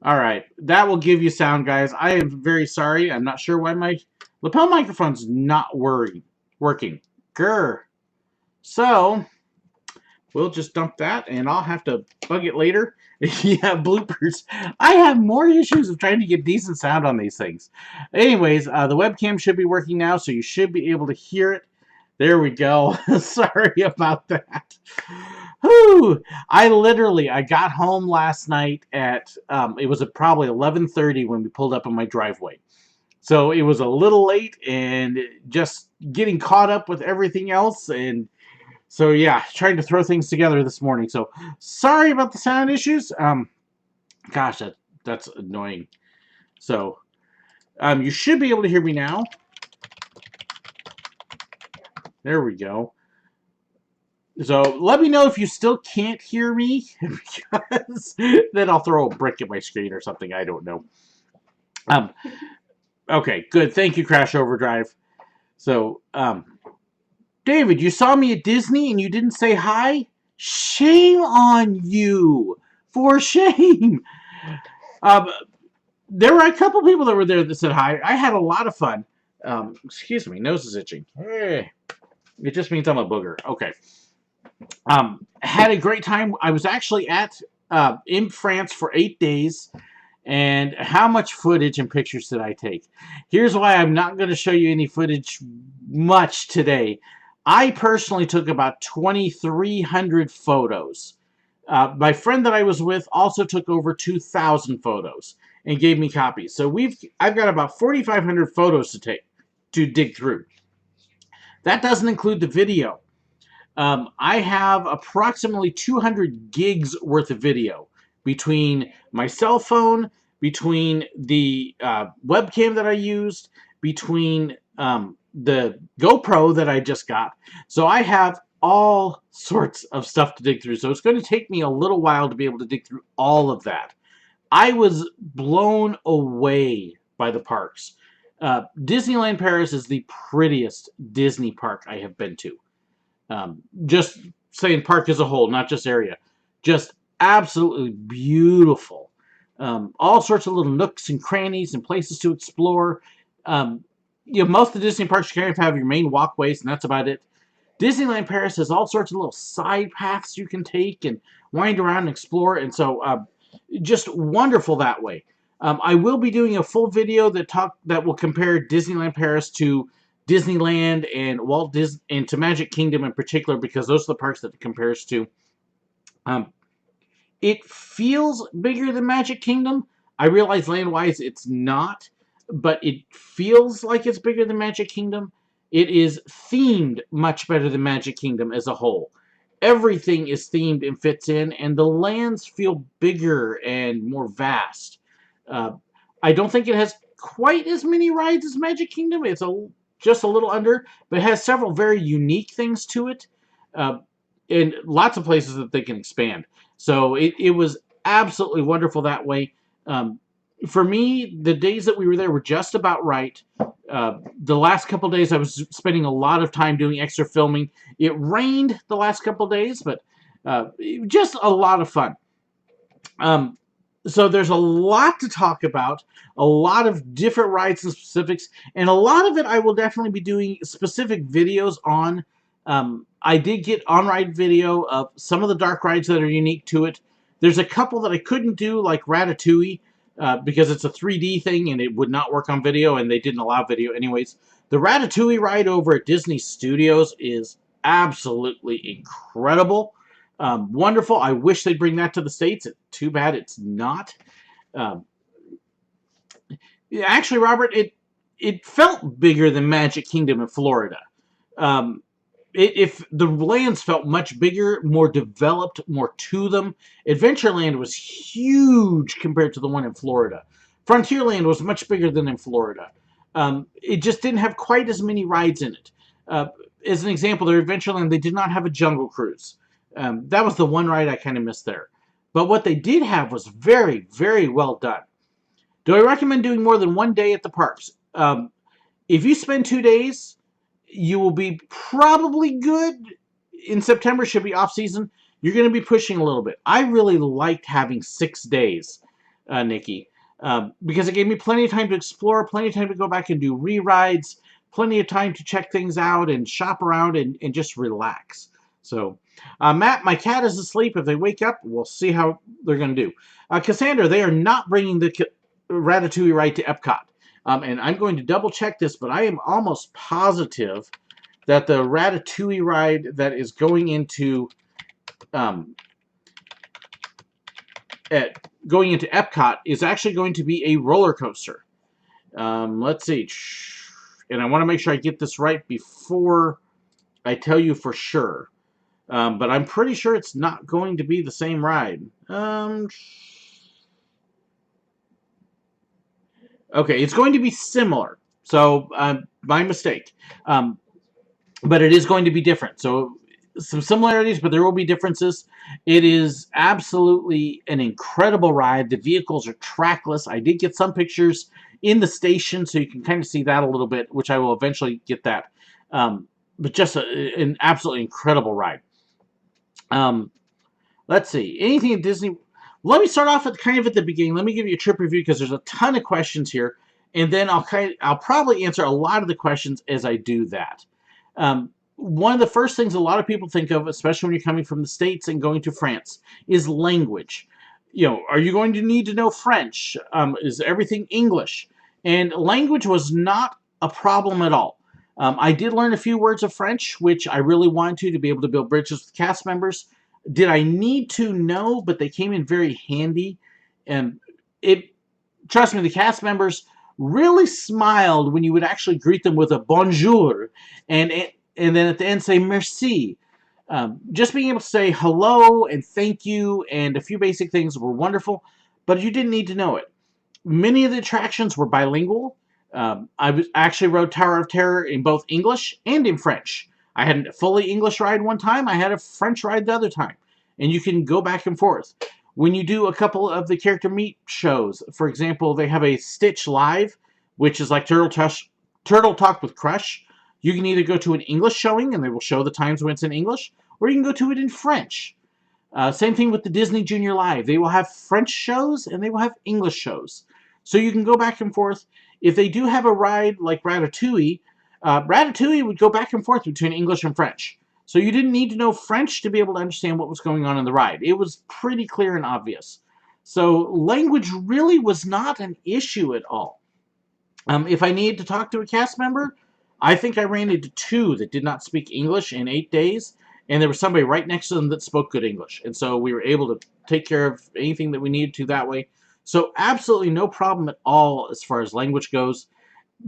All right, that will give you sound, guys. I am very sorry. I'm not sure why my lapel microphone's not working. Grr. So we'll just dump that, and I'll have to bug it later. Yeah, bloopers. I have more issues of trying to get decent sound on these things. Anyways, the webcam should be working now, so you should be able to hear it. There we go. Sorry about that. Whew. I got home last night at, it was at probably 11:30 when we pulled up on my driveway. So it was a little late and just getting caught up with everything else. And so, yeah, trying to throw things together this morning. So sorry about the sound issues. Gosh, that's annoying. So you should be able to hear me now. There we go. So let me know if you still can't hear me, because then I'll throw a brick at my screen or something. I don't know. Okay, good. Thank you, Crash Overdrive. So, David, you saw me at Disney and you didn't say hi? Shame on you. For shame. There were a couple people that were there that said hi. I had a lot of fun. Excuse me, nose is itching. It just means I'm a booger. Okay. Had a great time. I was actually in France for 8 days. And how much footage and pictures did I take? Here's why I'm not going to show you any footage much today. I personally took about 2,300 photos. My friend that I was with also took over 2,000 photos and gave me copies. So I've got about 4,500 photos to dig through. That doesn't include the video. I have approximately 200 gigs worth of video between my cell phone, between the webcam that I used, between the GoPro that I just got. So I have all sorts of stuff to dig through. So it's going to take me a little while to be able to dig through all of that. I was blown away by the parks. Disneyland Paris is the prettiest Disney park I have been to. Just saying park as a whole, not just area. Just absolutely beautiful. All sorts of little nooks and crannies and places to explore. Most of the Disney parks you kind of have your main walkways, and that's about it. Disneyland Paris has all sorts of little side paths you can take and wind around and explore, and so just wonderful that way. I will be doing a full video that will compare Disneyland Paris to Disneyland and Walt Disney and to Magic Kingdom in particular, because those are the parks that it compares to. It feels bigger than Magic Kingdom. I realize land-wise it's not, but it feels like it's bigger than Magic Kingdom. It is themed much better than Magic Kingdom as a whole. Everything is themed and fits in, and the lands feel bigger and more vast. I don't think it has quite as many rides as Magic Kingdom. It's just a little under, but it has several very unique things to it, and lots of places that they can expand. So it was absolutely wonderful that way. For me, the days that we were there were just about right. The last couple days, I was spending a lot of time doing extra filming. It rained the last couple days, but just a lot of fun. So there's a lot to talk about, a lot of different rides and specifics, and a lot of it I will definitely be doing specific videos on. I did get on-ride video of some of the dark rides that are unique to it. There's a couple that I couldn't do, like Ratatouille, because it's a 3D thing and it would not work on video, and they didn't allow video anyways. The Ratatouille ride over at Disney Studios is absolutely incredible. Wonderful. I wish they'd bring that to the States. Too bad it's not. Actually, Robert, it felt bigger than Magic Kingdom in Florida. If the lands felt much bigger, more developed, more to them. Adventureland was huge compared to the one in Florida. Frontierland was much bigger than in Florida. It just didn't have quite as many rides in it. As an example, their Adventureland, they did not have a Jungle Cruise. That was the one ride I kind of missed there. But what they did have was very, very well done. Do I recommend doing more than one day at the parks? If you spend 2 days, you will be probably good. In September, should be off season. You're going to be pushing a little bit. I really liked having 6 days. Nikki, because it gave me plenty of time to explore, plenty of time to go back and do re-rides, plenty of time to check things out and shop around and just relax. So, Matt, my cat is asleep. If they wake up, we'll see how they're going to do. Cassandra, they are not bringing the Ratatouille ride to Epcot. And I'm going to double check this, but I am almost positive that the Ratatouille ride that is going into going into Epcot is actually going to be a roller coaster. Let's see. And I want to make sure I get this right before I tell you for sure. But I'm pretty sure it's not going to be the same ride. Okay, it's going to be similar. So, my mistake. But it is going to be different. So, some similarities, but there will be differences. It is absolutely an incredible ride. The vehicles are trackless. I did get some pictures in the station, so you can kind of see that a little bit, which I will eventually get that. But just an absolutely incredible ride. Let's see. Anything at Disney? Let me start off at the beginning. Let me give you a trip review because there's a ton of questions here, and then I'll probably answer a lot of the questions as I do that. One of the first things a lot of people think of, especially when you're coming from the States and going to France, is language. Are you going to need to know French? Is everything English? And language was not a problem at all. I did learn a few words of French, which I really wanted to be able to build bridges with cast members. Did I need to? No, but they came in very handy. And trust me, the cast members really smiled when you would actually greet them with a bonjour, and then at the end say merci. Just being able to say hello and thank you and a few basic things were wonderful, but you didn't need to know it. Many of the attractions were bilingual. I actually rode Tower of Terror in both English and in French. I had a fully English ride one time. I had a French ride the other time. And you can go back and forth. When you do a couple of the character meet shows, for example, they have a Stitch Live, which is like Turtle Talk with Crush. You can either go to an English showing, and they will show the times when it's in English, or you can go to it in French. Same thing with the Disney Junior Live. They will have French shows, and they will have English shows. So you can go back and forth. If they do have a ride like Ratatouille, Ratatouille would go back and forth between English and French. So you didn't need to know French to be able to understand what was going on in the ride. It was pretty clear and obvious. So language really was not an issue at all. If I needed to talk to a cast member, I think I ran into 2 that did not speak English in 8 days, and there was somebody right next to them that spoke good English. And so we were able to take care of anything that we needed to that way. So absolutely no problem at all as far as language goes.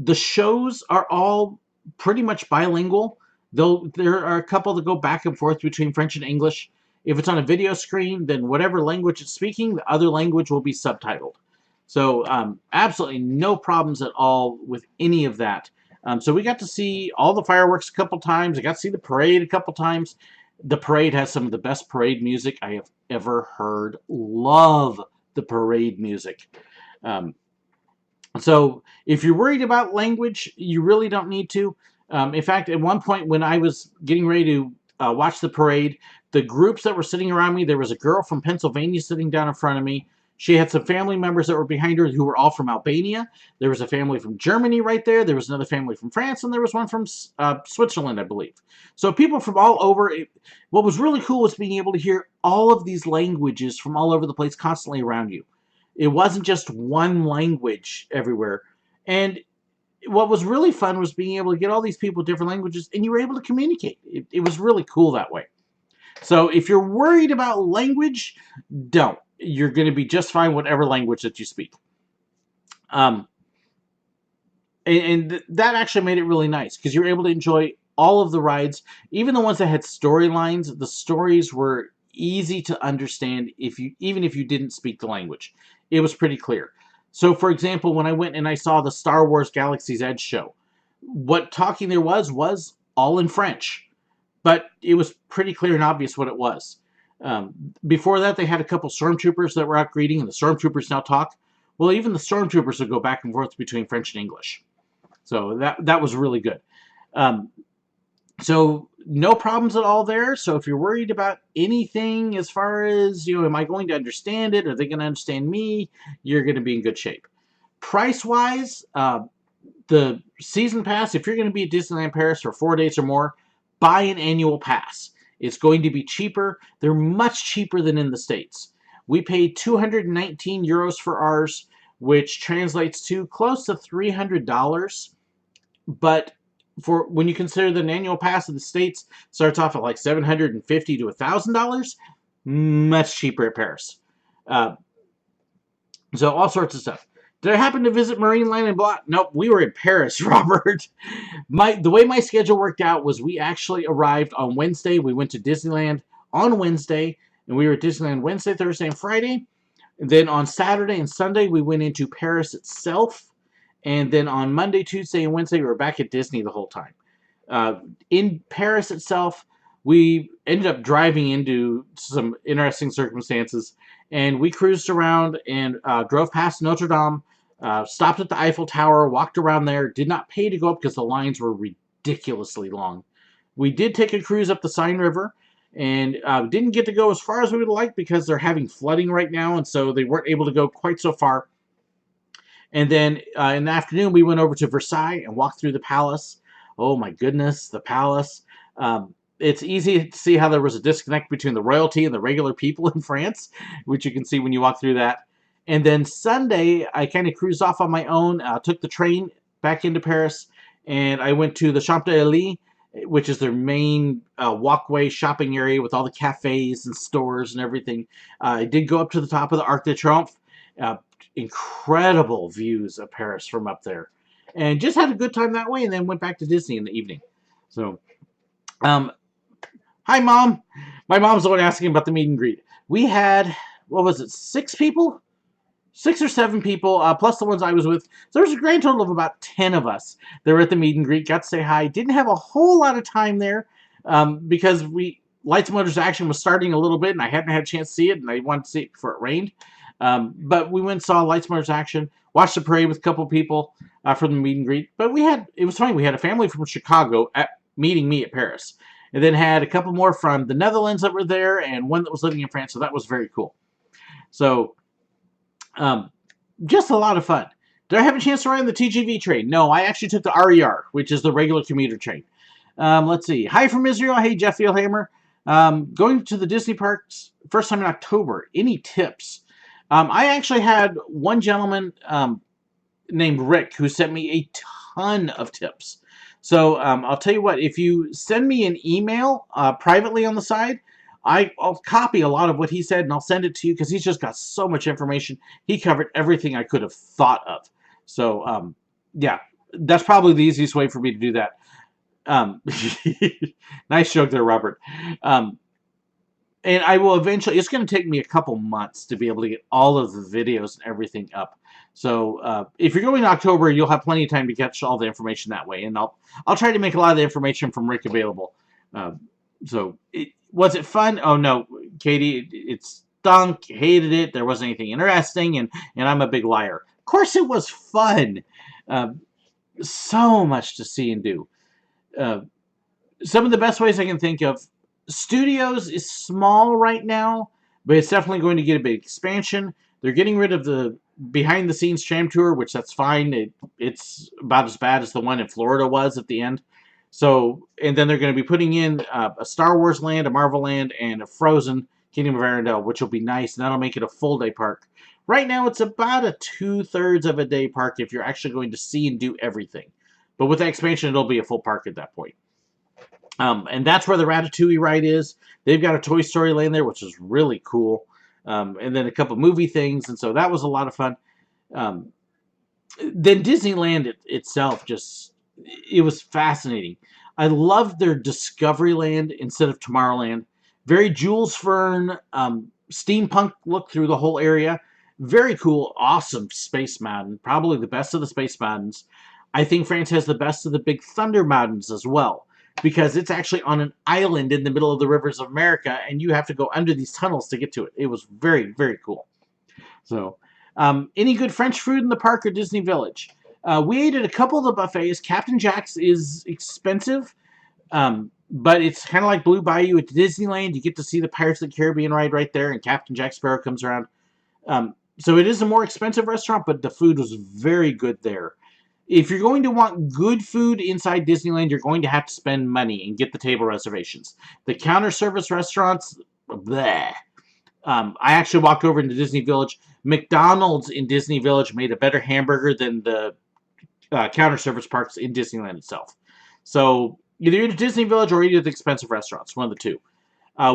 The shows are all pretty much bilingual, though there are a couple that go back and forth between French and English. If it's on a video screen, then whatever language it's speaking, the other language will be subtitled. So absolutely no problems at all with any of that. So we got to see all the fireworks a couple times. I got to see the parade a couple times. The parade has some of the best parade music I have ever heard. Love the parade music. So if you're worried about language, you really don't need to. In fact, at one point when I was getting ready to watch the parade, the groups that were sitting around me, there was a girl from Pennsylvania sitting down in front of me. She had some family members that were behind her who were all from Albania. There was a family from Germany right there. There was another family from France, and there was one from Switzerland, I believe. So people from all over. What was really cool was being able to hear all of these languages from all over the place constantly around you. It wasn't just one language everywhere. And what was really fun was being able to get all these people with different languages, and you were able to communicate. It was really cool that way. So if you're worried about language, don't. You're going to be just fine whatever language that you speak. And that actually made it really nice because you were able to enjoy all of the rides, even the ones that had storylines. The stories were easy to understand even if you didn't speak the language. It was pretty clear. So, for example, when I went and I saw the Star Wars Galaxy's Edge show, what talking there was all in French, but it was pretty clear and obvious what it was. Before that, they had a couple stormtroopers that were out greeting, and the stormtroopers now talk. Well, even the stormtroopers would go back and forth between French and English. So that was really good. So no problems at all there. So if you're worried about anything as far as, am I going to understand it? Are they going to understand me? You're going to be in good shape. Price-wise, the season pass, if you're going to be at Disneyland Paris for 4 days or more, buy an annual pass. It's going to be cheaper. They're much cheaper than in the States. We paid 219 euros for ours, which translates to close to $300. But for when you consider that an annual pass in the States starts off at like $750 to $1,000, much cheaper at Paris. Uh, so all sorts of stuff. Did I happen to visit Marineland and Block? Nope, we were in Paris, Robert. The way my schedule worked out was we actually arrived on Wednesday. We went to Disneyland on Wednesday, and we were at Disneyland Wednesday, Thursday, and Friday. And then on Saturday and Sunday, we went into Paris itself. And then on Monday, Tuesday, and Wednesday, we were back at Disney the whole time. In Paris itself, we ended up driving into some interesting circumstances, and we cruised around and drove past Notre Dame, stopped at the Eiffel Tower, walked around there, did not pay to go up because the lines were ridiculously long. We did take a cruise up the Seine River, and didn't get to go as far as we would like because they're having flooding right now, and so they weren't able to go quite so far. And then in the afternoon, we went over to Versailles and walked through the palace. Oh my goodness, the palace. It's easy to see how there was a disconnect between the royalty and the regular people in France, which you can see when you walk through that. And then Sunday, I kind of cruised off on my own, took the train back into Paris, and I went to the Champs-Élysées, which is their main walkway shopping area with all the cafes and stores and everything. I did go up to the top of the Arc de Triomphe. Incredible views of Paris from up there, and just had a good time that way, and then went back to Disney in the evening. So, hi, Mom. My mom's the one asking about the meet and greet. We had, what was it, 6 people? 6 or 7 people, plus the ones I was with. So there's a grand total of about 10 of us that were at the meet and greet. Got to say hi. Didn't have a whole lot of time there because Lights, Motors, Action was starting a little bit, and I hadn't had a chance to see it, and I wanted to see it before it rained. But we went and saw Lights, Motors, Action, watched the parade with a couple people for the meet and greet. But it was funny. We had a family from Chicago meeting me at Paris, and then had a couple more from the Netherlands that were there, and one that was living in France. So that was very cool. So, just a lot of fun. Did I have a chance to ride on the TGV train? No, I actually took the RER, which is the regular commuter train. Let's see. Hi from Israel. Hey, Jeff Eelhammer. Going to the Disney parks first time in October. Any tips? I actually had one gentleman named Rick who sent me a ton of tips. So I'll tell you what, if you send me an email privately on the side, I'll copy a lot of what he said and I'll send it to you because he's just got so much information. He covered everything I could have thought of. So, yeah, that's probably the easiest way for me to do that. Nice joke there, Robert. And I will eventually, it's going to take me a couple months to be able to get all of the videos and everything up. So if you're going in October, you'll have plenty of time to catch all the information that way. And I'll try to make a lot of the information from Rick available. Was it fun? Oh, no, Katie, it stunk, hated it. There wasn't anything interesting, and I'm a big liar. Of course it was fun. So much to see and do. Some of the best ways I can think of, Studios is small right now, but it's definitely going to get a big expansion. They're getting rid of the behind-the-scenes tram tour, which that's fine. It's about as bad as the one in Florida was at the end. So, and then they're going to be putting in a Star Wars land, a Marvel land, and a Frozen Kingdom of Arendelle, which will be nice, and that'll make it a full-day park. Right now, it's about a 2/3 of a day park if you're actually going to see and do everything. But with that expansion, it'll be a full park at that point. And that's where the Ratatouille ride is. They've got a Toy Story land there, which is really cool. And then a couple movie things, and so that was a lot of fun. Then Disneyland itself it was fascinating. I loved their Discoveryland instead of Tomorrowland. Very Jules Verne, steampunk look through the whole area. Very cool, awesome Space Mountain. Probably the best of the Space Mountains. I think France has the best of the Big Thunder Mountains as well, because it's actually on an island in the middle of the rivers of America, and you have to go under these tunnels to get to it. It was very, very cool. So, any good French food in the park or Disney Village? We ate at a couple of the buffets. Captain Jack's is expensive. But it's kind of like Blue Bayou at Disneyland. You get to see the Pirates of the Caribbean ride right there, and Captain Jack Sparrow comes around. So it is a more expensive restaurant, but the food was very good there. If you're going to want good food inside Disneyland, you're going to have to spend money and get the table reservations. The counter service restaurants, bleh. I actually walked over into Disney Village. McDonald's in Disney Village made a better hamburger than the counter service parks in Disneyland itself. So either eat at Disney Village or eat at the expensive restaurants, one of the two.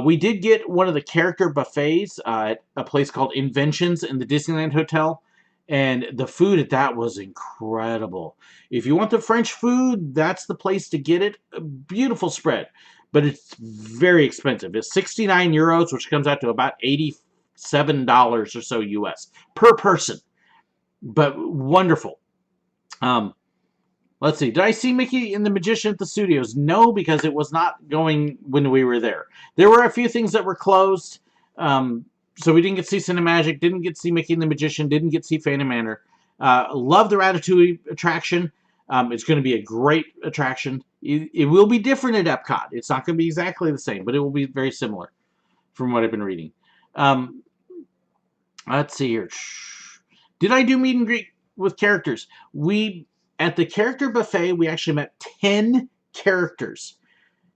We did get one of the character buffets at a place called Inventions in the Disneyland Hotel, and the food at that was incredible. If you want the French food, that's the place to get it. A beautiful spread, but it's very expensive. It's 69 euros, which comes out to about $87 or so US per person, but wonderful. Let's see. Did I see Mickey and the Magician at the studios? No, because it was not going when we were there. There were a few things that were closed. So we didn't get to see Cinemagic, didn't get to see Mickey and the Magician, didn't get to see Phantom Manor. Love the Ratatouille attraction. It's going to be a great attraction. It will be different at Epcot. It's not going to be exactly the same, but it will be very similar from what I've been reading. Let's see here. Did I do meet and greet with characters? At the character buffet, we actually met 10 characters.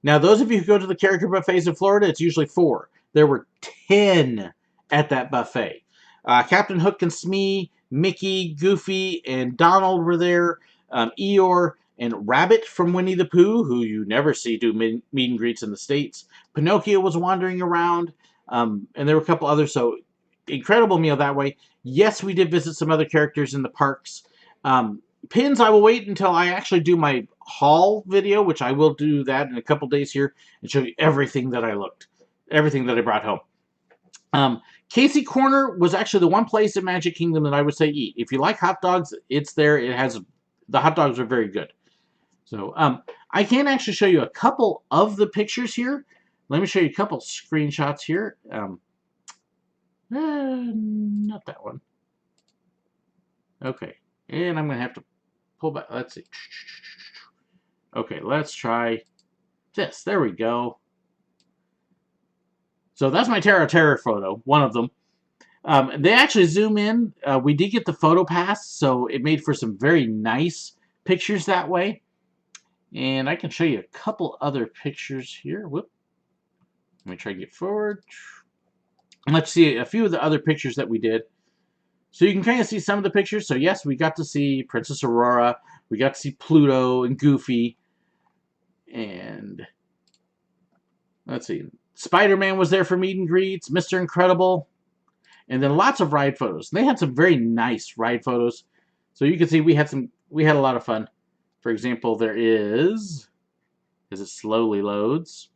Now, those of you who go to the character buffets in Florida, it's usually 4. There were 10 at that buffet. Captain Hook and Smee, Mickey, Goofy, and Donald were there. Eeyore and Rabbit from Winnie the Pooh, who you never see do meet and greets in the States. Pinocchio was wandering around, and there were a couple others. So, incredible meal that way. Yes, we did visit some other characters in the parks. Pins, I will wait until I actually do my haul video, which I will do that in a couple days here, and show you everything that I brought home. Casey Corner was actually the one place in Magic Kingdom that I would say eat. If you like hot dogs, it's there. The hot dogs are very good. So I can actually show you a couple of the pictures here. Let me show you a couple screenshots here. Not that one. Okay, and I'm going to have to pull back. Let's see. Okay, let's try this. There we go. So that's my Terra photo, one of them. They actually zoom in. We did get the photo pass, so it made for some very nice pictures that way. And I can show you a couple other pictures here. Whoop. Let me try to get forward. And let's see a few of the other pictures that we did. So you can kind of see some of the pictures. So yes, we got to see Princess Aurora. We got to see Pluto and Goofy. And let's see. Spider-Man was there for meet and greets. Mr. Incredible. And then lots of ride photos. They had some very nice ride photos. So you can see we had a lot of fun. For example, there is, as it slowly loads,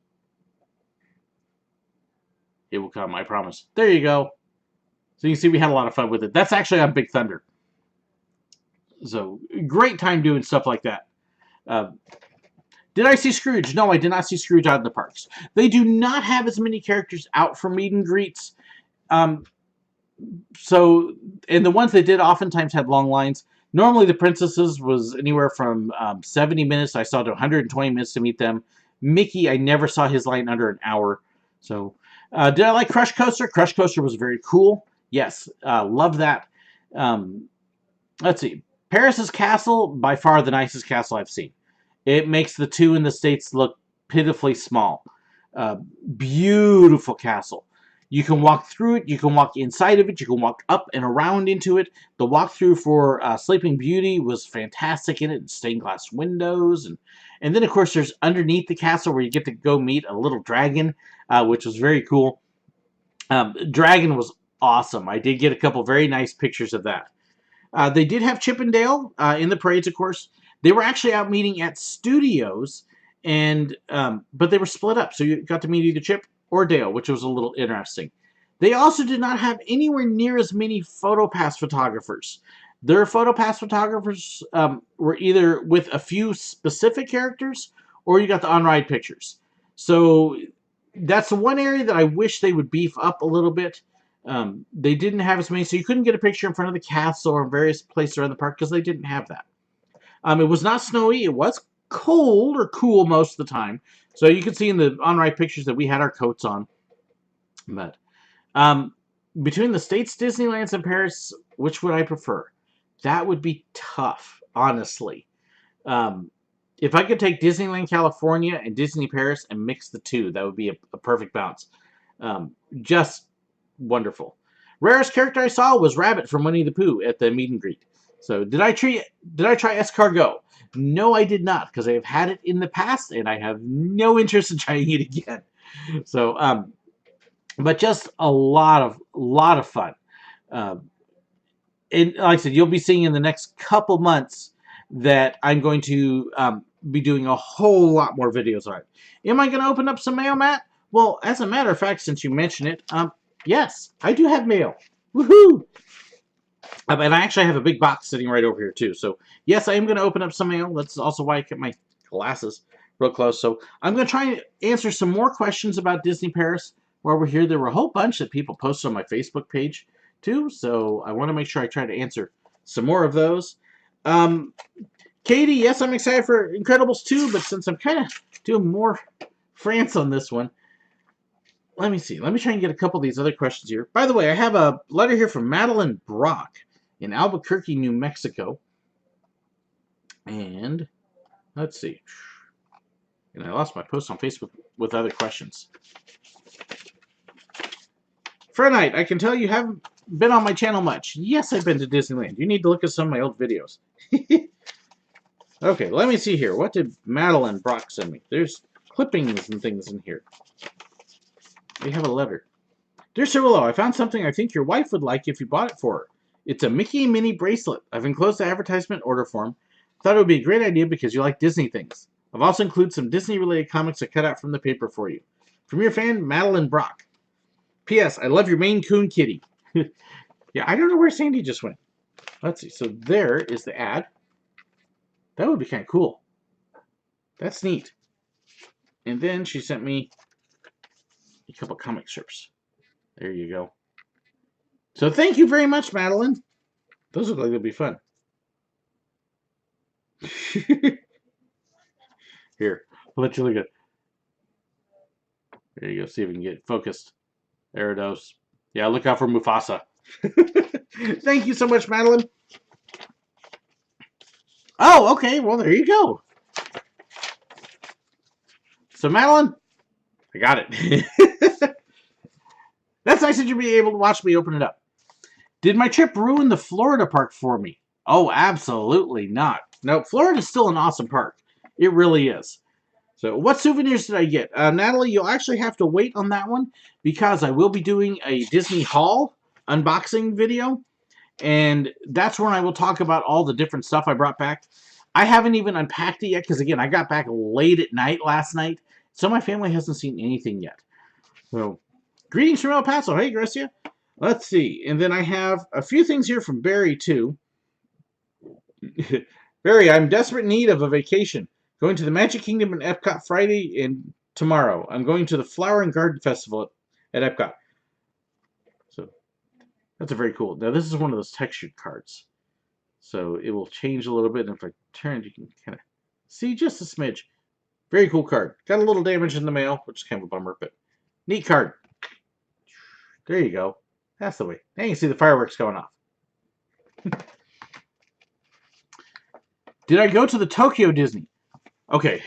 it will come, I promise. There you go. So you can see we had a lot of fun with it. That's actually on Big Thunder. So great time doing stuff like that. Did I see Scrooge? No, I did not see Scrooge out in the parks. They do not have as many characters out for meet and greets. So, and the ones they did oftentimes had long lines. Normally the princesses was anywhere from 70 minutes. I saw to 120 minutes to meet them. Mickey, I never saw his line under an hour. So, did I like Crush Coaster? Crush Coaster was very cool. Yes, love that. Let's see. Paris's castle, by far the nicest castle I've seen. It makes the two in the States look pitifully small. Beautiful castle. You can walk through it. You can walk inside of it. You can walk up and around into it. The walkthrough for Sleeping Beauty was fantastic in it. Stained glass windows. And then, of course, there's underneath the castle where you get to go meet a little dragon, which was very cool. Dragon was awesome. I did get a couple very nice pictures of that. They did have Chip and Dale in the parades, of course. They were actually out meeting at studios, but they were split up. So you got to meet either Chip or Dale, which was a little interesting. They also did not have anywhere near as many PhotoPass photographers. Their PhotoPass photographers were either with a few specific characters, or you got the on-ride pictures. So that's the one area that I wish they would beef up a little bit. They didn't have as many, so you couldn't get a picture in front of the castle or various places around the park because they didn't have that. It was not snowy. It was cold or cool most of the time. So you can see in the on-ride pictures that we had our coats on. But between the States, Disneylands, and Paris, which would I prefer? That would be tough, honestly. If I could take Disneyland California and Disney Paris and mix the two, that would be a perfect balance. Just wonderful. Rarest character I saw was Rabbit from Winnie the Pooh at the meet and greet. So did I try Escargot? No, I did not, because I have had it in the past and I have no interest in trying it again. So, but just a lot of fun. And like I said, you'll be seeing in the next couple months that I'm going to be doing a whole lot more videos on it. Am I going to open up some mail, Matt? Well, as a matter of fact, since you mentioned it, yes, I do have mail. Woohoo! And I actually have a big box sitting right over here, too. So, yes, I am going to open up some mail. That's also why I kept my glasses real close. So, I'm going to try and answer some more questions about Disney Paris while we're here. There were a whole bunch that people posted on my Facebook page, too. So, I want to make sure I try to answer some more of those. Katie, yes, I'm excited for Incredibles 2, but since I'm kind of doing more France on this one, let me see. Let me try and get a couple of these other questions here. By the way, I have a letter here from Madeline Brock in Albuquerque, New Mexico. And let's see. And I lost my post on Facebook with other questions. Frenite, I can tell you haven't been on my channel much. Yes, I've been to Disneyland. You need to look at some of my old videos. Okay, let me see here. What did Madeline Brock send me? There's clippings and things in here. We have a letter. Dear SirWillow, I found something I think your wife would like if you bought it for her. It's a Mickey mini bracelet. I've enclosed the advertisement order form. Thought it would be a great idea because you like Disney things. I've also included some Disney-related comics I cut out from the paper for you. From your fan, Madeline Brock. P.S. I love your Maine Coon kitty. Yeah, I don't know where Sandy just went. Let's see. So there is the ad. That would be kind of cool. That's neat. And then she sent me a couple comic strips. There you go. So thank you very much, Madeline. Those look like they'll be fun. Here, I'll let you look at it. There you go. See if we can get it focused. There it goes. Yeah, look out for Mufasa. Thank you so much, Madeline. Oh, okay. Well, there you go. So, Madeline, I got it. That's nice that you'll be able to watch me open it up. Did my trip ruin the Florida park for me? Oh, absolutely not. No, Florida's still an awesome park. It really is. So, what souvenirs did I get? Natalie, you'll actually have to wait on that one because I will be doing a Disney haul unboxing video. And that's when I will talk about all the different stuff I brought back. I haven't even unpacked it yet because, again, I got back late at night last night. So my family hasn't seen anything yet. So, greetings from El Paso. Hey, Gracia. Let's see. And then I have a few things here from Barry, too. Barry, I'm in desperate need of a vacation. Going to the Magic Kingdom in Epcot Friday and tomorrow. I'm going to the Flower and Garden Festival at Epcot. So, that's a very cool. Now, this is one of those textured cards. So, it will change a little bit. And if I turn, you can kind of see just a smidge. Very cool card. Got a little damage in the mail, which is kind of a bummer, but neat card. There you go. That's the way. Now you can see the fireworks going off. Did I go to the Tokyo Disney? Okay.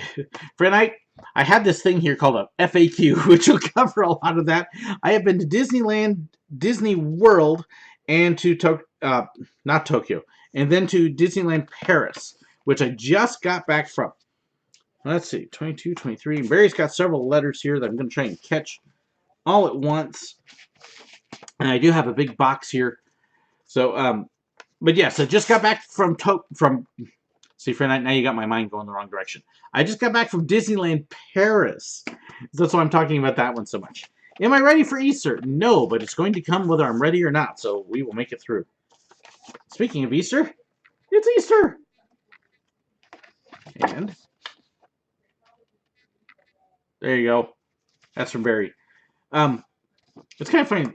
Friend, I had this thing here called a FAQ, which will cover a lot of that. I have been to Disneyland, Disney World, and to not Tokyo, and then to Disneyland Paris, which I just got back from. Let's see, 22, 23. And Barry's got several letters here that I'm going to try and catch all at once. And I do have a big box here. So, but yes, I just got back from see, friend, now you got my mind going the wrong direction. I just got back from Disneyland Paris. That's why I'm talking about that one so much. Am I ready for Easter? No, but it's going to come whether I'm ready or not. So we will make it through. Speaking of Easter, it's Easter. And there you go. That's from Barry. It's kind of funny.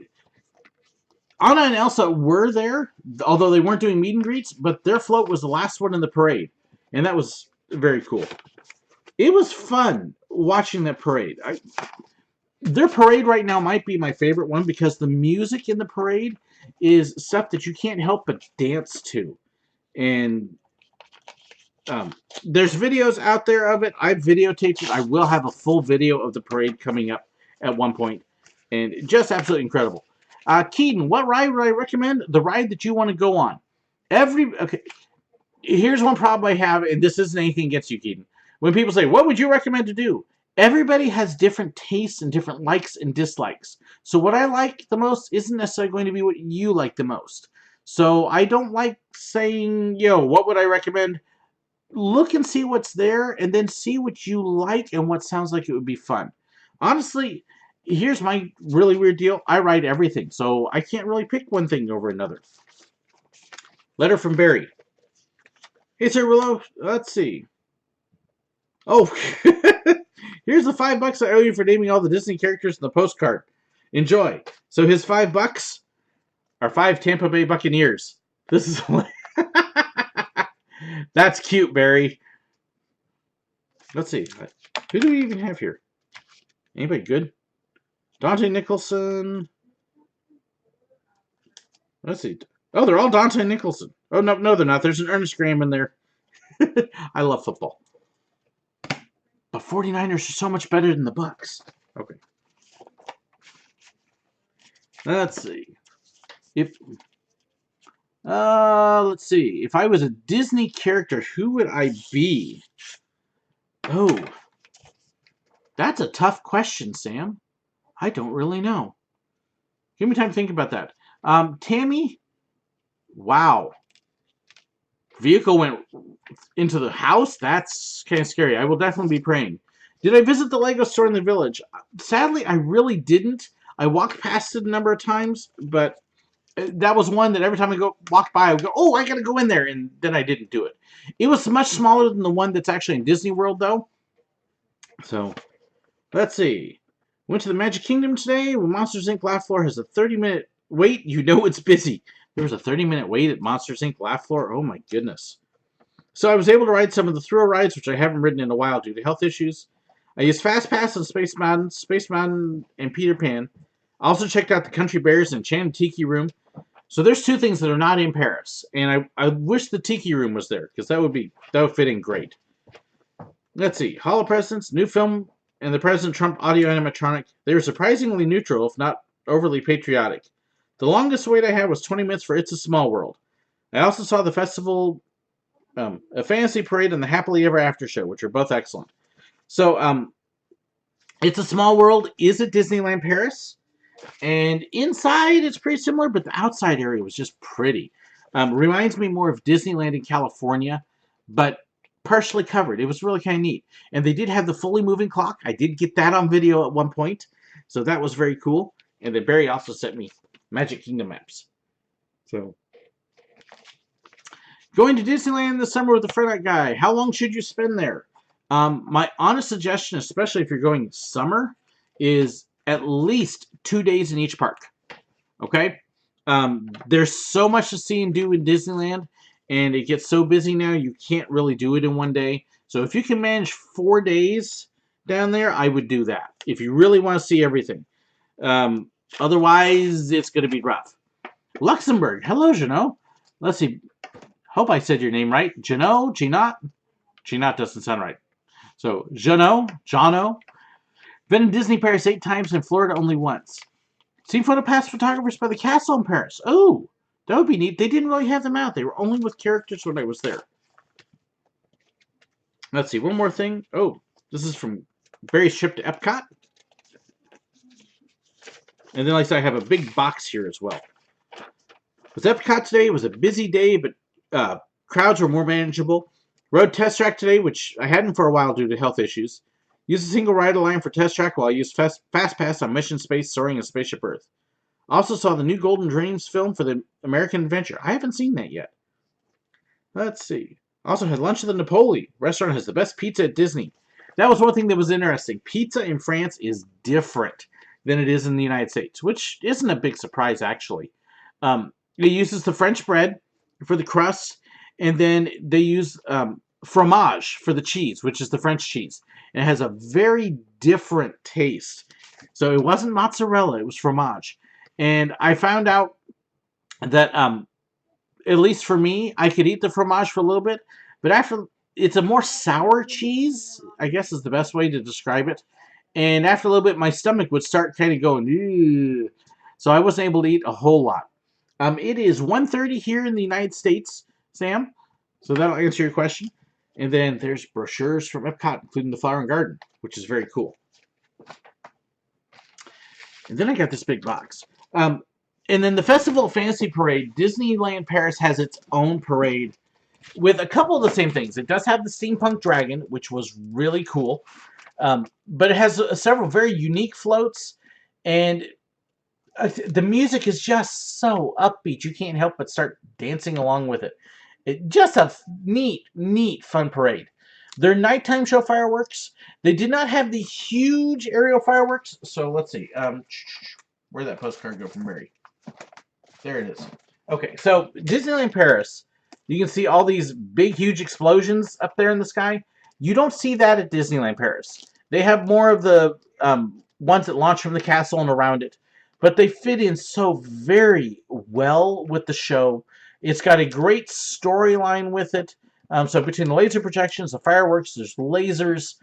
Anna and Elsa were there, although they weren't doing meet and greets, but their float was the last one in the parade. And that was very cool. It was fun watching that parade. Their parade right now might be my favorite one because the music in the parade is stuff that you can't help but dance to. And there's videos out there of it. I've videotaped it. I will have a full video of the parade coming up at one point. And just absolutely incredible. Keaton, what ride would I recommend? The ride that you want to go on. Okay, here's one problem I have, and this isn't anything against you, Keaton. When people say, what would you recommend to do? Everybody has different tastes and different likes and dislikes. So what I like the most isn't necessarily going to be what you like the most. So I don't like saying, what would I recommend? Look and see what's there, and then see what you like and what sounds like it would be fun. Honestly, here's my really weird deal. I ride everything, so I can't really pick one thing over another. Letter from Barry. Hey, SirWillow. Let's see. Oh, here's the $5 I owe you for naming all the Disney characters in the postcard. Enjoy. So his $5 are 5 Tampa Bay Buccaneers. This is that's cute, Barry. Let's see. Who do we even have here? Anybody good? Dante Nicholson. Let's see. Oh, they're all Dante Nicholson. Oh, no, they're not. There's an Ernest Graham in there. I love football. But 49ers are so much better than the Bucs. Okay. Let's see. Let's see. If I was a Disney character, who would I be? Oh. That's a tough question, Sam. I don't really know. Give me time to think about that. Tammy? Wow. Vehicle went into the house? That's kind of scary. I will definitely be praying. Did I visit the Lego store in the village? Sadly, I really didn't. I walked past it a number of times, but that was one that every time I walk by, I would go, oh, I got to go in there, and then I didn't do it. It was much smaller than the one that's actually in Disney World, though. So, let's see. Went to the Magic Kingdom today. When Monsters, Inc. Laugh Floor has a 30-minute wait, you know it's busy. There was a 30-minute wait at Monsters, Inc. Laugh Floor. Oh, my goodness. So I was able to ride some of the thrill rides, which I haven't ridden in a while due to health issues. I used Fast Pass on Space Mountain, and Peter Pan. I also checked out the Country Bears and Enchanted Tiki Room. So there's 2 things that are not in Paris. And I wish the Tiki Room was there, because that would fit in great. Let's see. Hall of Presidents, new film, and the President Trump audio animatronic. They were surprisingly neutral, if not overly patriotic. The longest wait I had was 20 minutes for It's a Small World. I also saw the festival, a fantasy parade, and the Happily Ever After show, which are both excellent. So, It's a Small World is at Disneyland Paris. And inside, it's pretty similar, but the outside area was just pretty. Reminds me more of Disneyland in California, but partially covered. It was really kind of neat. And they did have the fully moving clock. I did get that on video at one point, so that was very cool. And then Barry also sent me Magic Kingdom maps. So, going to Disneyland this summer with a friend guy. How long should you spend there? My honest suggestion, especially if you're going summer, is at least 2 days in each park. Okay? There's so much to see and do in Disneyland, and it gets so busy now you can't really do it in one day. So if you can manage 4 days down there, I would do that. If you really want to see everything. Otherwise, it's going to be rough. Luxembourg. Hello, Jeannot. Let's see. Hope I said your name right. Jeannot? Jeannot? Jeannot doesn't sound right. So, Jeannot? Jono? Been in Disney Paris 8 times and Florida only once. Seen photo pass photographers by the castle in Paris. Oh, that would be neat. They didn't really have them out. They were only with characters when I was there. Let's see. One more thing. Oh, this is from Barry's trip to Epcot. And then, like I said, I have a big box here as well. With Epcot today, it was a busy day, but crowds were more manageable. Rode Test Track today, which I hadn't for a while due to health issues. Used a single rider line for Test Track while I used Fast Pass on Mission Space, Soaring, and Spaceship Earth. Also saw the new Golden Dreams film for the American Adventure. I haven't seen that yet. Let's see. Also had lunch at the Napoli. Restaurant has the best pizza at Disney. That was one thing that was interesting. Pizza in France is different than it is in the United States, which isn't a big surprise, actually. It uses the French bread for the crust, and then they use fromage for the cheese, which is the French cheese. And it has a very different taste. So it wasn't mozzarella, it was fromage. And I found out that, at least for me, I could eat the fromage for a little bit, but after, it's a more sour cheese, I guess is the best way to describe it. And after a little bit, my stomach would start kind of going, ew. So I wasn't able to eat a whole lot. It is 1:30 here in the United States, Sam. So that'll answer your question. And then there's brochures from Epcot, including the Flower and Garden, which is very cool. And then I got this big box. And then the Festival of Fantasy Parade, Disneyland Paris has its own parade with a couple of the same things. It does have the Steampunk Dragon, which was really cool. But it has several very unique floats. And the music is just so upbeat. You can't help but start dancing along with it. Just a neat, fun parade. Their nighttime show fireworks, they did not have the huge aerial fireworks. So let's see. Where'd that postcard go from Mary? There it is. Okay, so Disneyland Paris, you can see all these big, huge explosions up there in the sky. You don't see that at Disneyland Paris. They have more of the ones that launch from the castle and around it. But they fit in so very well with the show. It's got a great storyline with it. So between the laser projections, the fireworks, there's lasers.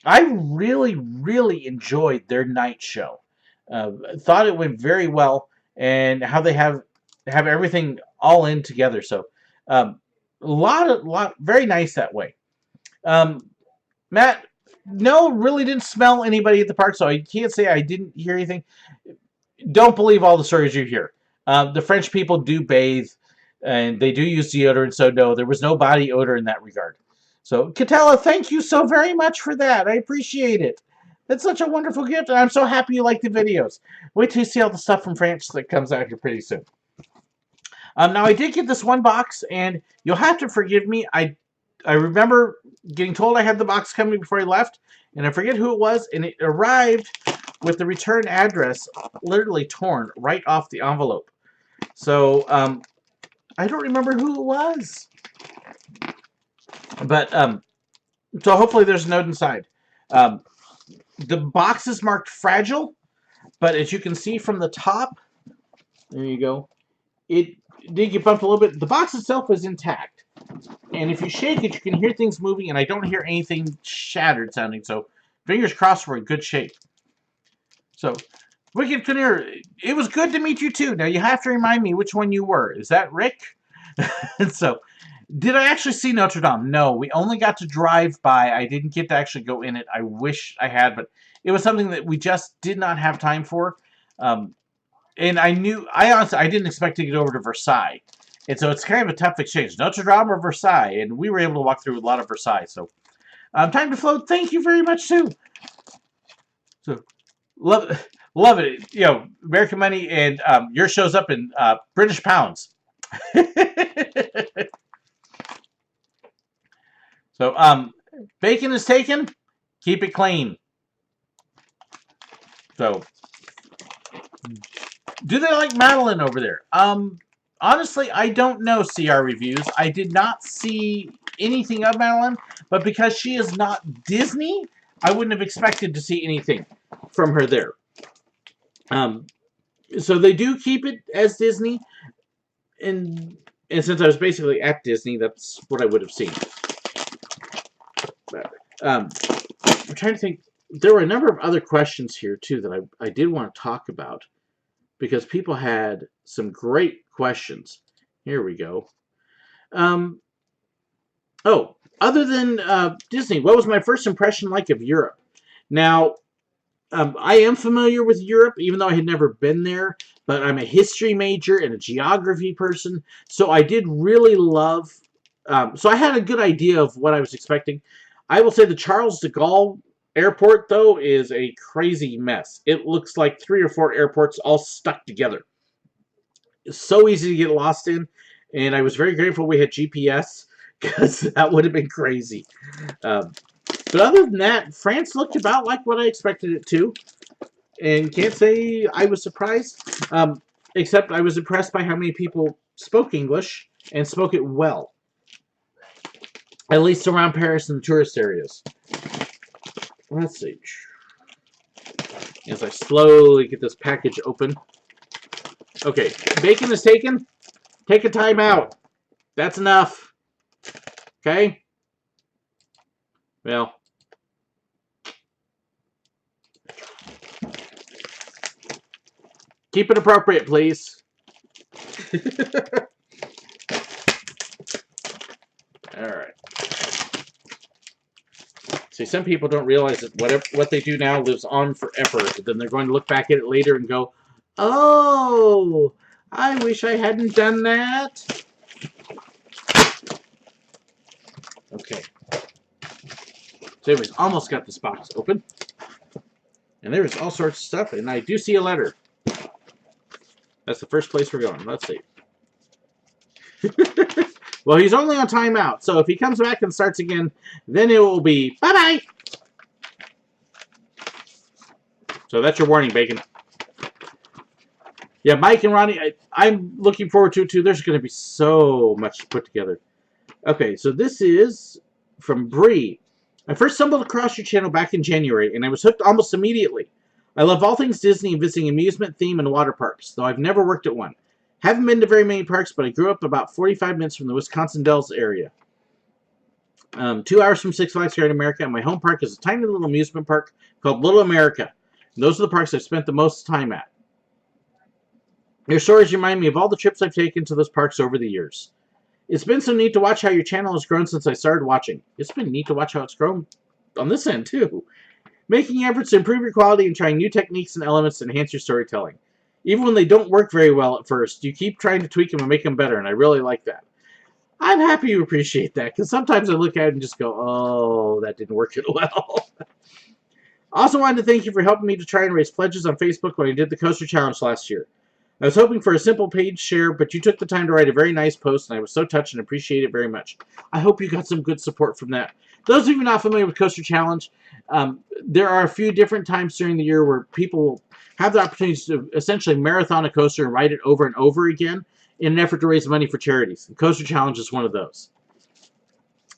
I really enjoyed their night show. Thought it went very well, and how they have everything all in together. So very nice that way. Matt, no, really didn't smell anybody at the park, so I can't say I didn't hear anything. Don't believe all the stories you hear. The French people do bathe, and they do use deodorant, so no, there was no body odor in that regard. So, Catella, thank you so very much for that. I appreciate it. That's such a wonderful gift, and I'm so happy you like the videos. Wait till you see all the stuff from France that comes out here pretty soon. Now, I did get this one box, and you'll have to forgive me. I remember getting told I had the box coming before I left, and I forget who it was, and it arrived with the return address literally torn right off the envelope. So, I don't remember who it was. But, so hopefully there's a note inside. The box is marked fragile, but as you can see from the top, there you go, it did get bumped a little bit. The box itself is intact. And if you shake it, you can hear things moving, and I don't hear anything shattered sounding, so fingers crossed we're in good shape. So, Wicked Kinnear, it was good to meet you too. Now you have to remind me which one you were. Is that Rick? So, did I actually see Notre Dame? No, we only got to drive by. I didn't get to actually go in it. I wish I had, but it was something that we just did not have time for. And I honestly, I didn't expect to get over to Versailles. And so it's kind of a tough exchange. Notre Dame or Versailles. And we were able to walk through a lot of Versailles. So, Time to Float, thank you very much too. So, love it. You know, American money, and yours shows up in British pounds. So, bacon is taken. Keep it clean. So, do they like Madeline over there? Honestly, I don't know CR reviews. I did not see anything of Madeline, but because she is not Disney, I wouldn't have expected to see anything from her there. So they do keep it as Disney, and since I was basically at Disney, that's what I would have seen. But, I'm trying to think. There were a number of other questions here, too, that I did want to talk about, because people had some great questions. Here we go. Other than Disney, what was my first impression like of Europe? Now, I am familiar with Europe, even though I had never been there, but I'm a history major and a geography person, so I did really love... so I had a good idea of what I was expecting. I will say the Charles de Gaulle airport, though, is a crazy mess. It looks like 3 or 4 airports all stuck together. It's so easy to get lost in, and I was very grateful we had GPS, because that would have been crazy. But other than that, France looked about like what I expected it to, and can't say I was surprised, except I was impressed by how many people spoke English, and spoke it well. At least around Paris and the tourist areas. Let's see. As I slowly get this package open. Okay, bacon is taken. Take a time out. That's enough. Okay? Well. Keep it appropriate, please. Alright. See, some people don't realize that what they do now lives on forever. Then they're going to look back at it later and go, oh, I wish I hadn't done that. Okay. So anyways, almost got this box open. And there's all sorts of stuff, and I do see a letter. That's the first place we're going. Let's see. Well, he's only on timeout, so if he comes back and starts again, then it will be bye-bye. So that's your warning, Bacon. Yeah, Mike and Ronnie, I'm looking forward to it, too. There's going to be so much to put together. Okay, so this is from Bree. I first stumbled across your channel back in January, and I was hooked almost immediately. I love all things Disney and visiting amusement, theme, and water parks, though I've never worked at one. Haven't been to very many parks, but I grew up about 45 minutes from the Wisconsin Dells area. 2 hours from Six Flags here in America, and my home park is a tiny little amusement park called Little America. And those are the parks I've spent the most time at. Your stories remind me of all the trips I've taken to those parks over the years. It's been so neat to watch how your channel has grown since I started watching. It's been neat to watch how it's grown on this end, too. Making efforts to improve your quality and trying new techniques and elements to enhance your storytelling. Even when they don't work very well at first, you keep trying to tweak them and make them better, and I really like that. I'm happy you appreciate that, because sometimes I look at it and just go, oh, that didn't work well. Also wanted to thank you for helping me to try and raise pledges on Facebook when I did the Coaster Challenge last year. I was hoping for a simple page share, but you took the time to write a very nice post, and I was so touched and appreciate it very much. I hope you got some good support from that. Those of you not familiar with Coaster Challenge, there are a few different times during the year where people have the opportunity to essentially marathon a coaster and ride it over and over again in an effort to raise money for charities. The Coaster Challenge is one of those.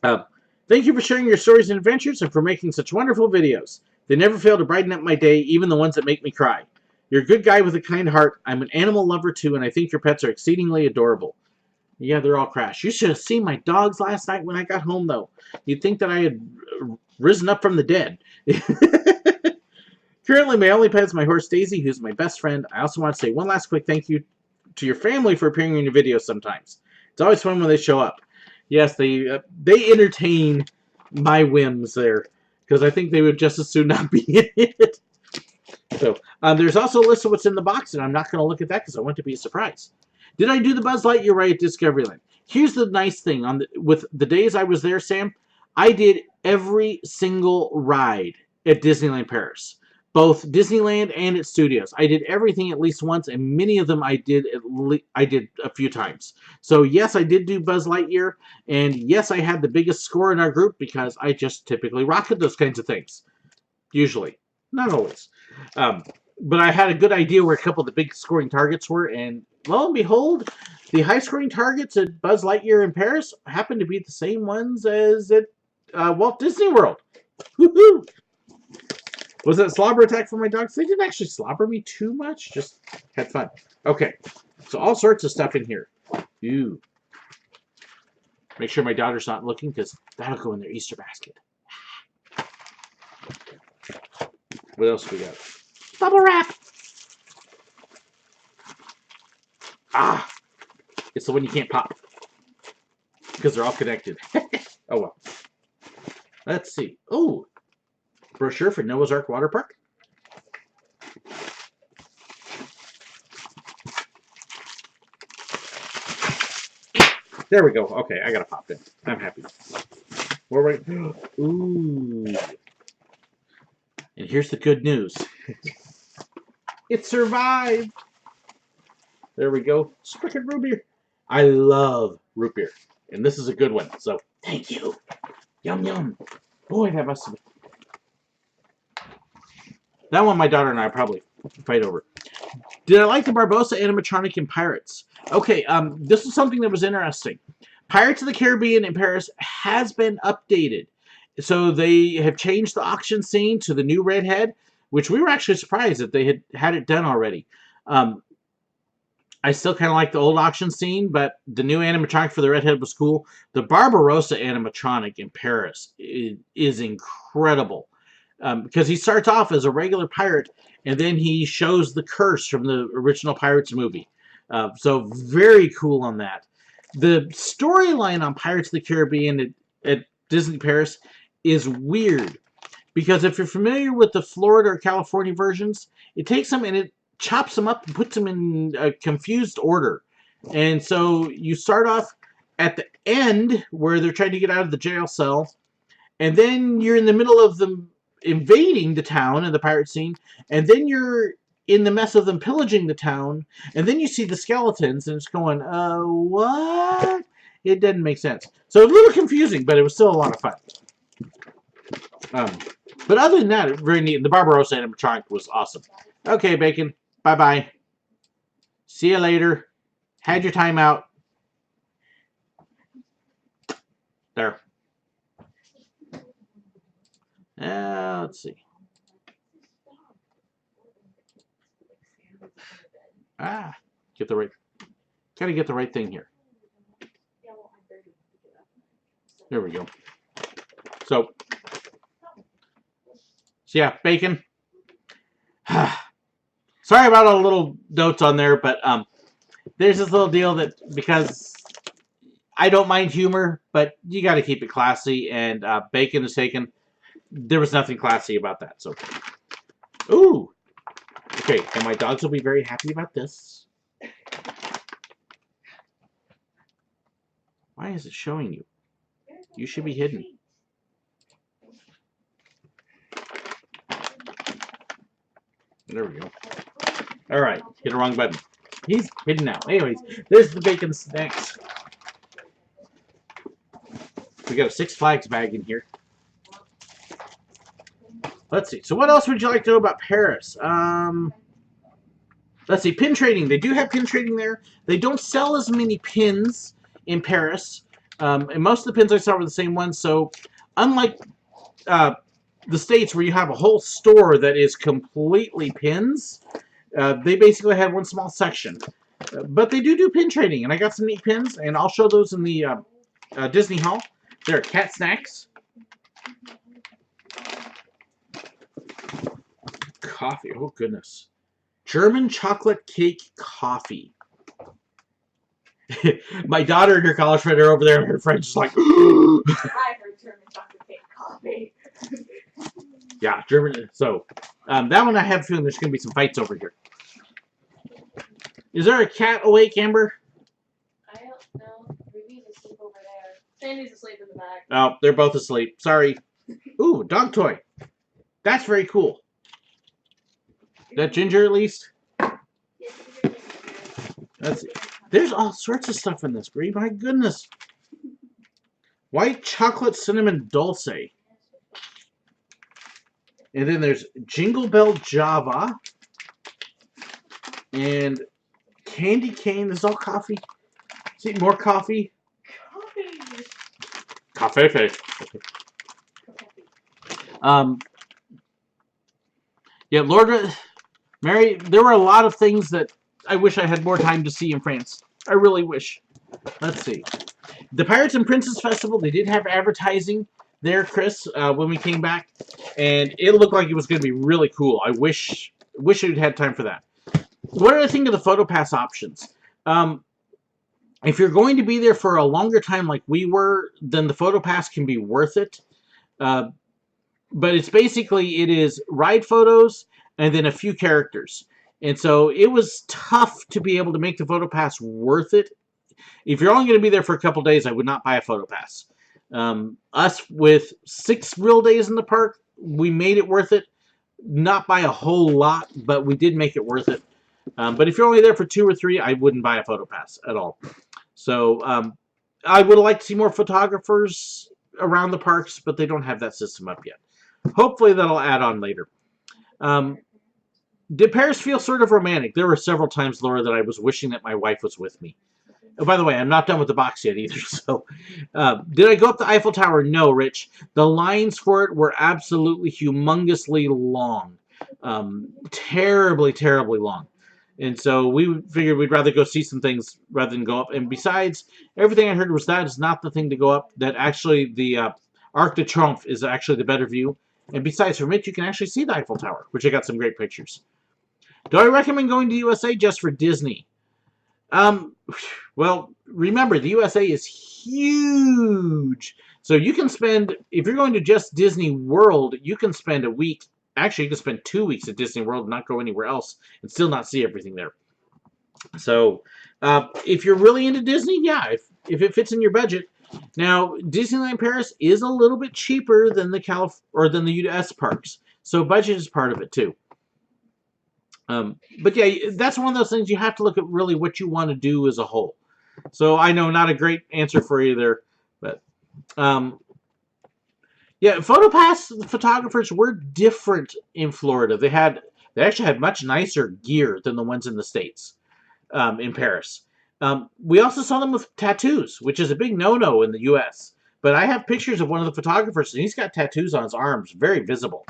Thank you for sharing your stories and adventures and for making such wonderful videos. They never fail to brighten up my day, even the ones that make me cry. You're a good guy with a kind heart. I'm an animal lover too, and I think your pets are exceedingly adorable. Yeah, they're all crashed. You should have seen my dogs last night when I got home, though. You'd think that I had risen up from the dead. Currently, my only pet is my horse, Daisy, who's my best friend. I also want to say one last quick thank you to your family for appearing in your videos sometimes. It's always fun when they show up. Yes, they entertain my whims there, because I think they would just as soon not be in it. So, there's also a list of what's in the box, and I'm not going to look at that because I want it to be a surprise. Did I do the Buzz Lightyear ride at Discoveryland? Here's the nice thing. With the days I was there, Sam, I did every single ride at Disneyland Paris. Both Disneyland and its studios. I did everything at least once, and many of them I did a few times. So yes, I did do Buzz Lightyear, and yes, I had the biggest score in our group because I just typically rocket those kinds of things. Usually. Not always. But I had a good idea where a couple of the big scoring targets were, and lo and behold, the high scoring targets at Buzz Lightyear in Paris happened to be the same ones as at Walt Disney World. Woohoo! Was that a slobber attack for my dogs? They didn't actually slobber me too much, just had fun. Okay, so all sorts of stuff in here. Ooh. Make sure my daughter's not looking, because that'll go in their Easter basket. What else we got? Bubble wrap! Ah! It's the one you can't pop. Because they're all connected. Oh well. Let's see. Oh! Brochure for Noah's Ark Water Park. There we go. Okay, I got to pop it. I'm happy. Where are we? Ooh. And here's the good news. It survived. There we go. Frickin' root beer. I love root beer. And this is a good one. So, thank you. Yum, yum. Boy, that must have been... That one my daughter and I probably fight over. Did I like the Barbossa animatronic in Pirates? Okay, this is something that was interesting. Pirates of the Caribbean in Paris has been updated. So they have changed the auction scene to the new redhead, which we were actually surprised that they had it done already. I still kind of like the old auction scene, but the new animatronic for the redhead was cool. The Barbarossa animatronic in Paris is incredible. Because he starts off as a regular pirate, and then he shows the curse from the original Pirates movie. So very cool on that. The storyline on Pirates of the Caribbean at Disney Paris is weird. Because if you're familiar with the Florida or California versions, it takes them and it chops them up and puts them in a confused order. And so you start off at the end where they're trying to get out of the jail cell, and then you're in the middle of them invading the town and the pirate scene, and then you're in the mess of them pillaging the town, and then you see the skeletons, and it's going, what? It didn't make sense. So a little confusing, but it was still a lot of fun. But other than that, very neat. The Barbarossa animatronic was awesome. Okay, Bacon. Bye-bye. See you later. Had your time out. There. Let's see. Gotta get the right thing here. There we go. So yeah, Bacon. Sorry about all the little notes on there, but there's this little deal that, because I don't mind humor, but you got to keep it classy, and Bacon is taken. There was nothing classy about that. So, ooh, okay, and my dogs will be very happy about this. Why is it showing you? You should be hidden. There we go. All right, hit the wrong button. He's hidden now. Anyways, there's the bacon snacks. We got a Six Flags bag in here. Let's see. So what else would you like to know about Paris? Let's see. Pin trading. They do have pin trading there. They don't sell as many pins in Paris. And most of the pins I saw were the same ones. So unlike the States where you have a whole store that is completely pins, they basically have one small section. But they do pin trading. And I got some neat pins. And I'll show those in the Disney Hall. There are cat snacks. Coffee. Oh, goodness. German chocolate cake coffee. My daughter and her college friend are over there, and her friend's just like, I heard German chocolate cake coffee. Yeah, German. So, that one I have a feeling there's going to be some fights over here. Is there a cat awake, Amber? I don't know. Ruby's asleep over there. Sandy's asleep in the back. Oh, they're both asleep. Sorry. Ooh, dog toy. That's very cool. That Ginger, at least? That's it. There's all sorts of stuff in this, Brie. My goodness. White chocolate cinnamon dulce. And then there's Jingle Bell Java. And candy cane. This is all coffee. See, more coffee. Coffee. Coffee. Yeah, Lord... Mary, there were a lot of things that I wish I had more time to see in France. I really wish. Let's see. The Pirates and Princes Festival, they did have advertising there, Chris, when we came back. And it looked like it was going to be really cool. I wish I'd had time for that. What do I think of the PhotoPass options? If you're going to be there for a longer time like we were, then the PhotoPass can be worth it. But it's basically, it is ride photos and then a few characters. And so it was tough to be able to make the PhotoPass worth it. If you're only going to be there for a couple days, I would not buy a PhotoPass. Us, with 6 real days in the park, we made it worth it. Not by a whole lot, but we did make it worth it. But if you're only there for 2 or 3, I wouldn't buy a PhotoPass at all. So I would like to see more photographers around the parks, but they don't have that system up yet. Hopefully that'll add on later. Did Paris feel sort of romantic? There were several times, Laura, that I was wishing that my wife was with me. Oh, by the way, I'm not done with the box yet either. So, did I go up the Eiffel Tower? No, Rich. The lines for it were absolutely humongously long. Terribly, terribly long. And so we figured we'd rather go see some things rather than go up. And besides, everything I heard was that is not the thing to go up. That actually the Arc de Triomphe is actually the better view. And besides, from it, you can actually see the Eiffel Tower, which I got some great pictures. Do I recommend going to USA just for Disney? Well, remember, the USA is huge. So you can spend, if you're going to just Disney World, you can spend a week. Actually, you can spend 2 weeks at Disney World and not go anywhere else and still not see everything there. So if you're really into Disney, yeah, if it fits in your budget. Now, Disneyland Paris is a little bit cheaper than the US parks. So budget is part of it too. But yeah, that's one of those things you have to look at really what you want to do as a whole. So I know not a great answer for you there, but yeah, PhotoPass photographers were different in Florida. They actually had much nicer gear than the ones in the States, in Paris. We also saw them with tattoos, which is a big no-no in the U.S. But I have pictures of one of the photographers, and he's got tattoos on his arms, very visible.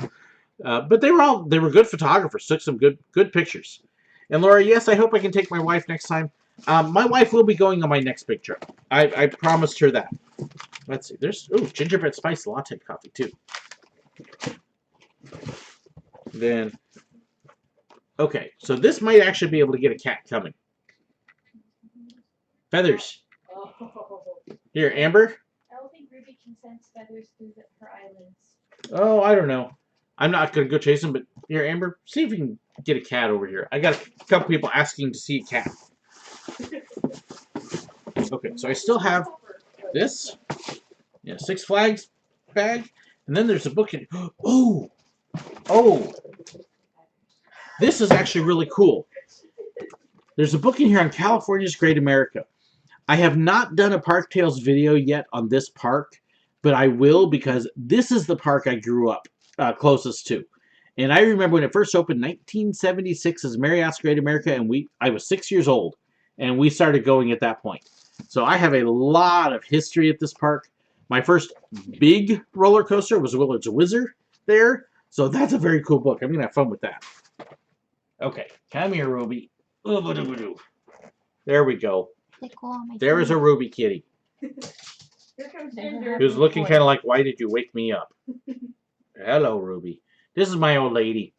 But they were good photographers, took some good pictures. And Laura, yes, I hope I can take my wife next time. My wife will be going on my next big trip. I promised her that. Let's see. There's gingerbread spice latte coffee too. Then, okay, so this might actually be able to get a cat coming. Feathers. Oh. Here, Amber. I don't think Ruby can sense feathers through her eyelids. Oh, I don't know. I'm not going to go chase them, but here, Amber, see if you can get a cat over here. I got a couple people asking to see a cat. Okay, so I still have this. Yeah, Six Flags bag. And then there's a book in... Oh! This is actually really cool. There's a book in here on California's Great America. I have not done a Park Tales video yet on this park, but I will because this is the park I grew up closest to. And I remember when it first opened, 1976 as Marriott's Great America, and I was 6 years old, and we started going at that point. So I have a lot of history at this park. My first big roller coaster was Willard's Wizard there, so that's a very cool book. I'm going to have fun with that. Okay, come here, Ruby. There we go. There is a Ruby kitty. Here comes Ginger. Who's looking kind of like, why did you wake me up? Hello, Ruby. This is my old lady.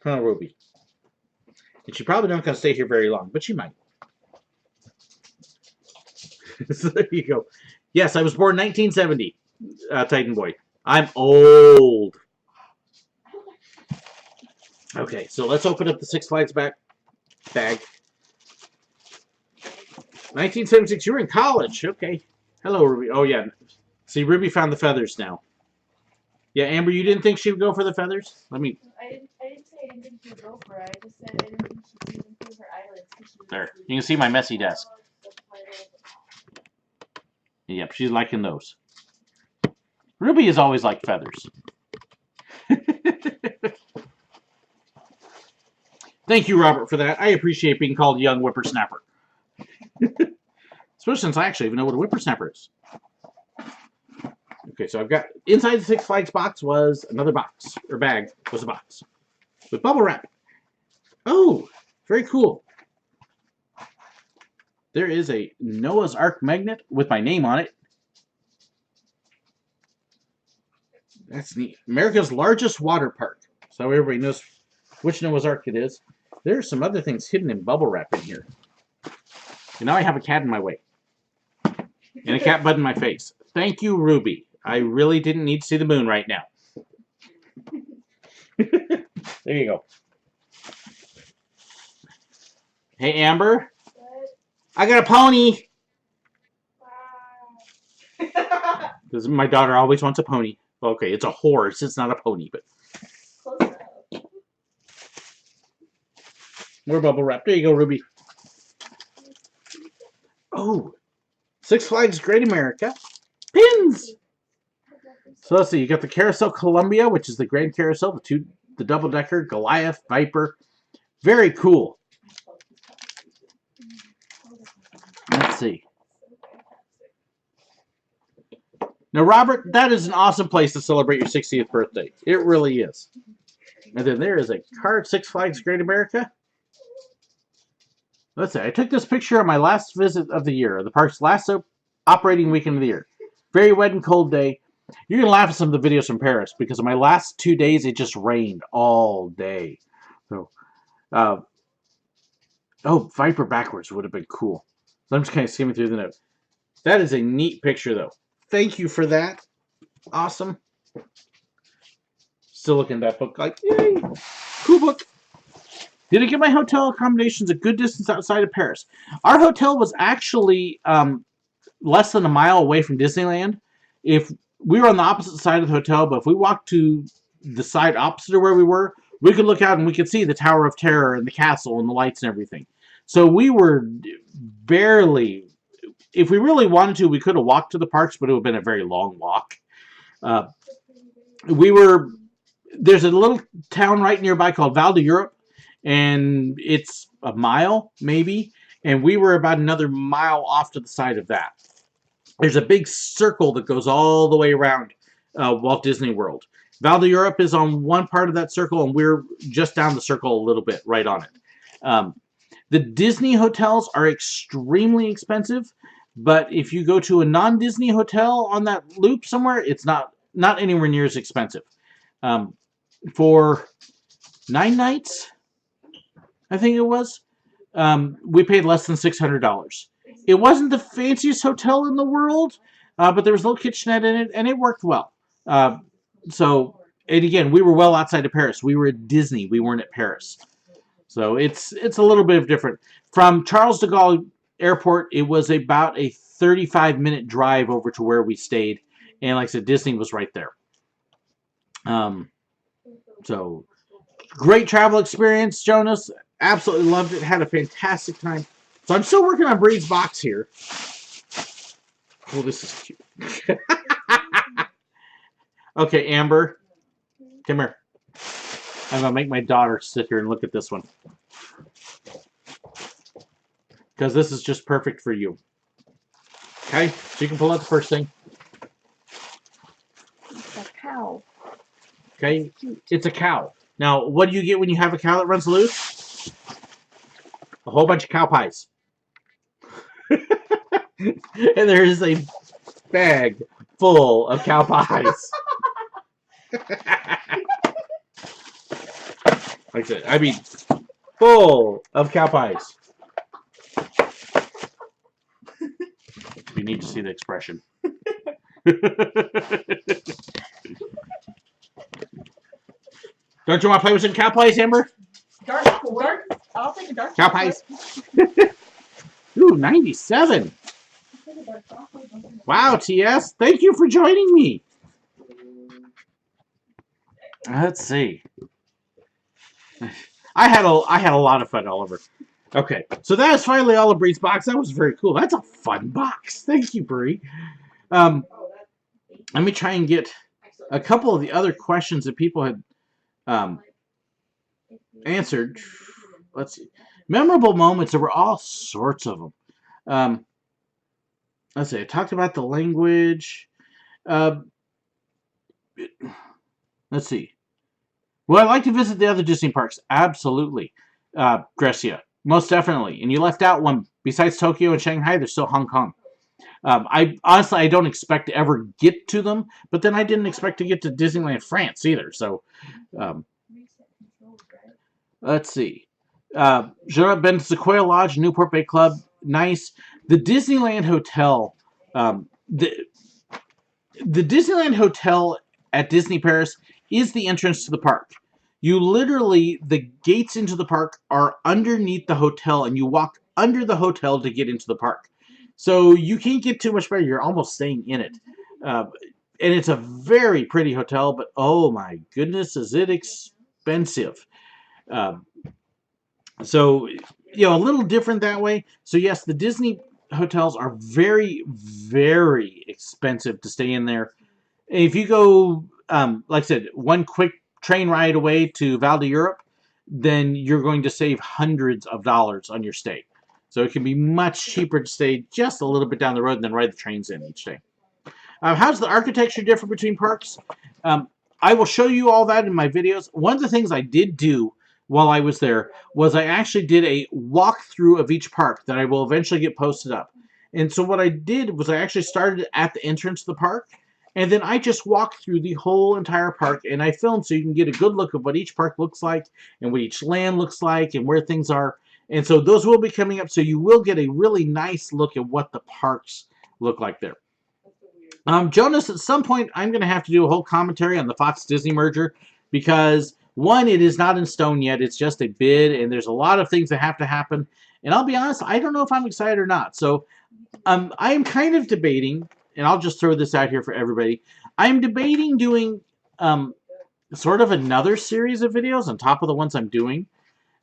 Huh, Ruby. And she probably not going to stay here very long, but she might. So there you go. Yes, I was born 1970, Titan Boy. I'm old. Okay, so let's open up the Six Flags bag. 1976, you were in college. Okay. Hello, Ruby. Oh, yeah. See, Ruby found the feathers now. Yeah, Amber, you didn't think she would go for the feathers? I didn't say I didn't think she would go for it. I just said I didn't think she'd see them through her eyelids. There. You can see my messy desk. Yep, she's liking those. Ruby has always liked feathers. Thank you, Robert, for that. I appreciate being called a young whippersnapper. Especially since I actually even know what a whippersnapper is. Okay, so I've got... Inside the Six Flags box was another box. Or bag was a box. With bubble wrap. Oh, very cool. There is a Noah's Ark magnet with my name on it. That's neat. America's largest water park. So everybody knows which Noah's Ark it is. There's some other things hidden in bubble wrap in here. And now I have a cat in my way. And a cat bud in my face. Thank you, Ruby. I really didn't need to see the moon right now. There you go. Hey, Amber. What? I got a pony. Wow. Because my daughter always wants a pony. Okay, it's a horse. It's not a pony, but... Close enough. More bubble wrap. There you go, Ruby. Oh, Six Flags Great America. Pins! So let's see. You got the Carousel Columbia, which is the Grand Carousel. The double-decker, Goliath, Viper. Very cool. see. Now, Robert, that is an awesome place to celebrate your 60th birthday. It really is. And then there is a card, Six Flags Great America. Let's see. I took this picture on my last visit of the year, the park's last operating weekend of the year. Very wet and cold day. You're going to laugh at some of the videos from Paris because of my last 2 days, it just rained all day. So, Viper backwards would have been cool. So I'm just kind of skimming through the notes. That is a neat picture, though. Thank you for that. Awesome. Still looking at that book like, yay, cool book. Did I get my hotel accommodations a good distance outside of Paris? Our hotel was actually less than a mile away from Disneyland. If we were on the opposite side of the hotel, but if we walked to the side opposite of where we were, we could look out and we could see the Tower of Terror and the castle and the lights and everything. So we were barely... If we really wanted to, we could have walked to the parks, but it would have been a very long walk. There's a little town right nearby called Val d'Europe, and it's a mile, maybe, and we were about another mile off to the side of that. There's a big circle that goes all the way around Walt Disney World. Val d'Europe is on one part of that circle, and we're just down the circle a little bit, right on it. The Disney hotels are extremely expensive, but if you go to a non-Disney hotel on that loop somewhere, it's not anywhere near as expensive. For 9 nights, I think it was, we paid less than $600. It wasn't the fanciest hotel in the world, but there was a little kitchenette in it, and it worked well. And again, we were well outside of Paris. We were at Disney. We weren't at Paris. So it's a little bit of different. From Charles de Gaulle Airport, it was about a 35-minute drive over to where we stayed. And like I said, Disney was right there. So, great travel experience, Jonas. Absolutely loved it. Had a fantastic time. So I'm still working on Breed's box here. Oh, this is cute. Okay, Amber. Come here. I'm going to make my daughter sit here and look at this one. Because this is just perfect for you. Okay? So you can pull out the first thing. It's a cow. Okay? It's a cow. Now, what do you get when you have a cow that runs loose? A whole bunch of cow pies. And there is a bag full of cow pies. Like I said, I mean, full of cow pies. You need to see the expression. Don't you want to play with some cow pies, Amber? Dark. I'll take a dark. Cow pies. Ooh, 97. Wow, TS. Thank you for joining me. Let's see. I had a lot of fun, Oliver. Okay, so that is finally all of Bree's box. That was very cool. That's a fun box. Thank you, Bree. Let me try and get a couple of the other questions that people had answered. Let's see. Memorable moments. There were all sorts of them. Let's see. I talked about the language. Let's see. Well, I'd like to visit the other Disney parks. Absolutely, Grecia. Most definitely. And you left out one. Besides Tokyo and Shanghai, there's still Hong Kong. I don't expect to ever get to them, but then I didn't expect to get to Disneyland France either. So, let's see. I've been to Sequoia Lodge, Newport Bay Club. Nice. The Disneyland Hotel. The Disneyland Hotel at Disney Paris is the entrance to the park. You literally, the gates into the park are underneath the hotel, and you walk under the hotel to get into the park. So you can't get too much better. You're almost staying in it. And it's a very pretty hotel, but oh my goodness, is it expensive. So, you know, a little different that way. So yes, the Disney hotels are very, very expensive to stay in there. If you go, like I said, one quick train ride away to Val d'Europe, then you're going to save hundreds of dollars on your stay. So it can be much cheaper to stay just a little bit down the road and then ride the trains in each day. How's the architecture different between parks? I will show you all that in my videos. One of the things I did do while I was there was I actually did a walkthrough of each park that I will eventually get posted up. And so what I did was I actually started at the entrance of the park, and then I just walked through the whole entire park, and I filmed so you can get a good look of what each park looks like, and what each land looks like, and where things are. And so those will be coming up, so you will get a really nice look at what the parks look like there. Jonas, at some point, I'm going to have to do a whole commentary on the Fox-Disney merger, because, one, it is not in stone yet. It's just a bid, and there's a lot of things that have to happen. And I'll be honest, I don't know if I'm excited or not. So I am kind of debating, and I'll just throw this out here for everybody. I'm debating doing sort of another series of videos on top of the ones I'm doing.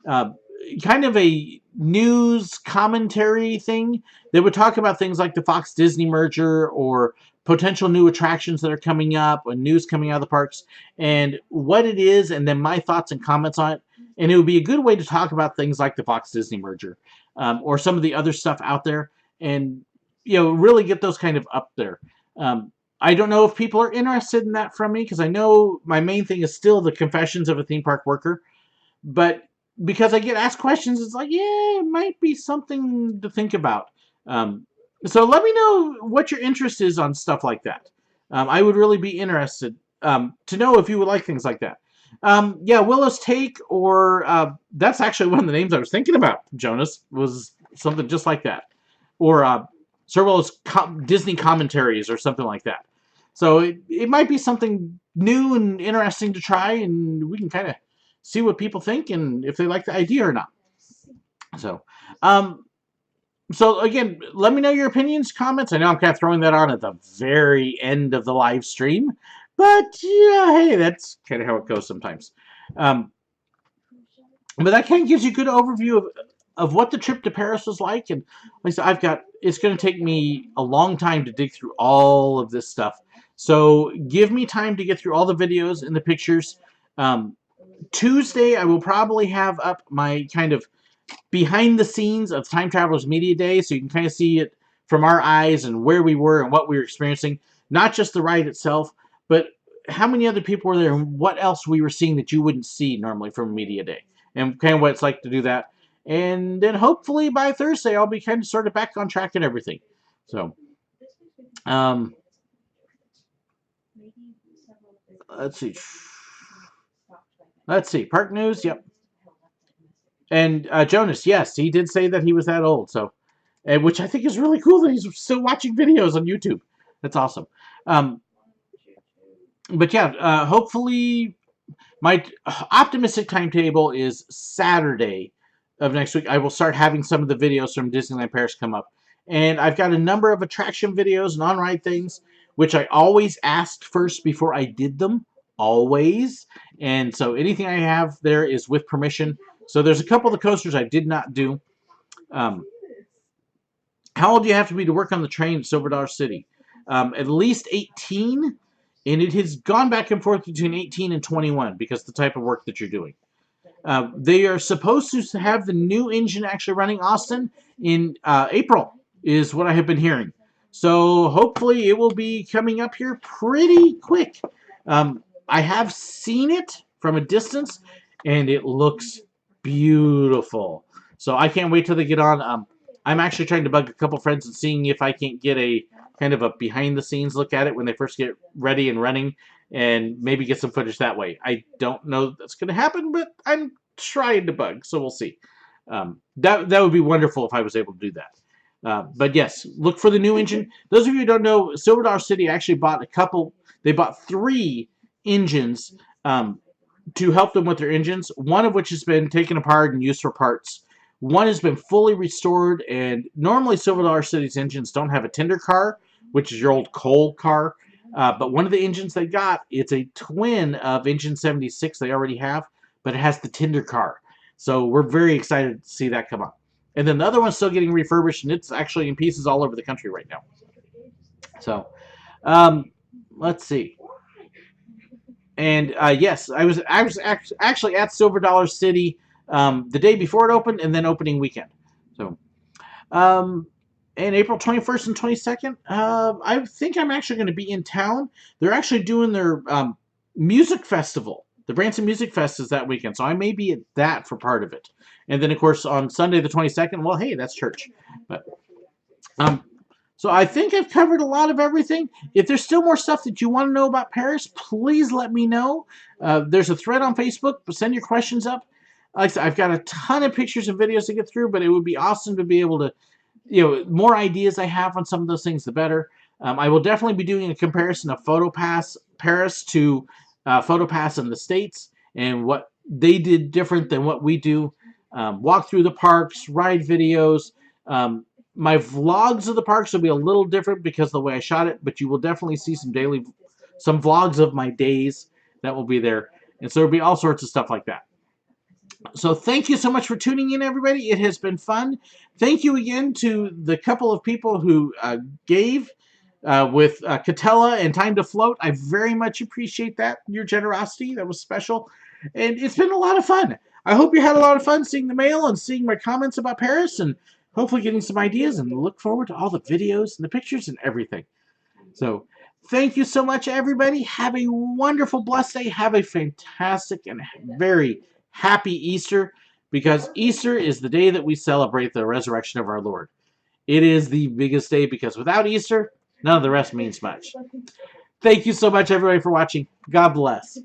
Kind of a news commentary thing that would talk about things like the Fox-Disney merger or potential new attractions that are coming up and news coming out of the parks and what it is, and then my thoughts and comments on it. And it would be a good way to talk about things like the Fox-Disney merger or some of the other stuff out there, and really get those kind of up there. I don't know if people are interested in that from me, because I know my main thing is still the Confessions of a Theme Park Worker, but because I get asked questions, it's like, yeah, it might be something to think about. So let me know what your interest is on stuff like that. I would really be interested to know if you would like things like that. Yeah, Willow's Take, or that's actually one of the names I was thinking about, Jonas, was something just like that. Or SirWillow's Disney Commentaries or something like that. So it might be something new and interesting to try, and we can kind of see what people think and if they like the idea or not. So, so again, let me know your opinions, comments. I know I'm kind of throwing that on at the very end of the live stream, but yeah, hey, that's kind of how it goes sometimes. But that kind of gives you a good overview of what the trip to Paris was like. And like I said, it's going to take me a long time to dig through all of this stuff. So give me time to get through all the videos and the pictures. Tuesday, I will probably have up my kind of behind the scenes of Time Travelers Media Day, so you can kind of see it from our eyes and where we were and what we were experiencing. Not just the ride itself, but how many other people were there and what else we were seeing that you wouldn't see normally from Media Day, and kind of what it's like to do that. And then hopefully by Thursday, I'll be kind of sort of back on track and everything. So, let's see. Let's see. Park news. Yep. And Jonas, yes, he did say that he was that old. So, which I think is really cool that he's still watching videos on YouTube. That's awesome. But yeah, hopefully my optimistic timetable is Saturday of next week. I will start having some of the videos from Disneyland Paris come up. And I've got a number of attraction videos and on-ride things, which I always asked first before I did them. Always. And so anything I have there is with permission. So there's a couple of the coasters I did not do. How old do you have to be to work on the train at Silver Dollar City? At least 18. And it has gone back and forth between 18 and 21 because of the type of work that you're doing. They are supposed to have the new engine actually running Austin in April, is what I have been hearing. So hopefully it will be coming up here pretty quick. I have seen it from a distance, and it looks beautiful. So I can't wait till they get on. I'm actually trying to bug a couple friends and seeing if I can't get a kind of a behind-the-scenes look at it when they first get ready and running, and maybe get some footage that way. I don't know that's going to happen, but I'm trying to bug, so we'll see. That would be wonderful if I was able to do that. But yes, look for the new engine. Those of you who don't know, Silver Dollar City actually bought a couple. They bought 3 engines to help them with their engines, one of which has been taken apart and used for parts. One has been fully restored, and normally Silver Dollar City's engines don't have a tender car, which is your old coal car. But one of the engines they got, it's a twin of engine 76 they already have, but it has the tender car. So we're very excited to see that come up. And then the other one's still getting refurbished, and it's actually in pieces all over the country right now. So, let's see. And yes, I was actually at Silver Dollar City the day before it opened, and then opening weekend. So, And April 21st and 22nd, I think I'm actually going to be in town. They're actually doing their music festival. The Branson Music Fest is that weekend, so I may be at that for part of it. And then, of course, on Sunday the 22nd, well, hey, that's church. But so I think I've covered a lot of everything. If there's still more stuff that you want to know about Paris, please let me know. There's a thread on Facebook. Send your questions up. Like I said, I've got a ton of pictures and videos to get through, but it would be awesome to be able to, more ideas I have on some of those things, the better. I will definitely be doing a comparison of PhotoPass Paris to PhotoPass in the States and what they did different than what we do. Walk through the parks, ride videos. My vlogs of the parks will be a little different because of the way I shot it, but you will definitely see some vlogs of my days that will be there. And so there'll be all sorts of stuff like that. So thank you so much for tuning in, everybody. It has been fun. Thank you again to the couple of people who gave with Catella and Time to Float. I very much appreciate that, your generosity. That was special. And it's been a lot of fun. I hope you had a lot of fun seeing the mail and seeing my comments about Paris and hopefully getting some ideas, and look forward to all the videos and the pictures and everything. So thank you so much, everybody. Have a wonderful, blessed day. Have a fantastic and very happy Easter, because Easter is the day that we celebrate the resurrection of our Lord. It is the biggest day because without Easter, none of the rest means much. Thank you so much, everybody, for watching. God bless.